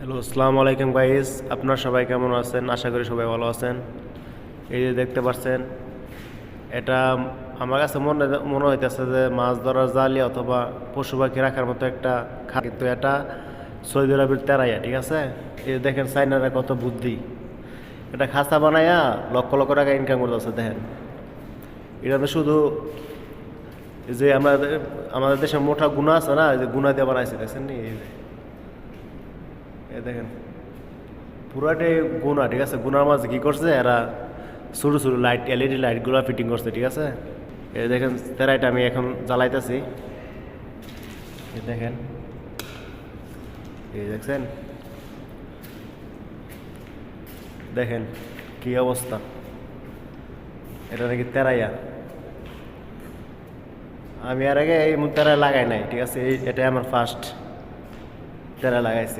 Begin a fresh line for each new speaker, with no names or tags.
Hello, আসসালামু আলাইকুম guys. আপনারা সবাই কেমন আছেন? আশা করি সবাই ভালো আছেন। এই যে দেখতে পাচ্ছেন, এটা আমার কাছে মনে হইতেছে যে মাছ ধরার জালি অথবা পশু পাখি রাখার মতো একটা কিন্তু এটা সৌদি আরবের তেরাইয়া, ঠিক আছে? এই যে দেখেন চাইনারা কত বুদ্ধি, এটা খাঁচা বানাইয়া লক্ষ লক্ষ টাকা ইনকাম করতেছে। দেখেন, এটা তো শুধু এই যে আমাদের দেশে মোটা গুণা আছে না, এই যে গুণা দিয়ে বানাইছে, দেখছেন নি? এই দেখেন পুরাটাই গুণা, ঠিক আছে? গুনার মাঝে কি করছে এরা, ছোটো ছোটো লাইট, এলইডি লাইটগুলো ফিটিং করছে, ঠিক আছে? এই দেখেন তেরাইটা আমি এখন জ্বালাইতেছি। এই দেখেন, এই দেখছেন, দেখেন কি অবস্থা। এটা নাকি তেরাইয়া। আমি আর আগে এই তেরাই লাগাই নাই, ঠিক আছে? এটাই আমার ফার্স্ট তেরাই লাগাইছি।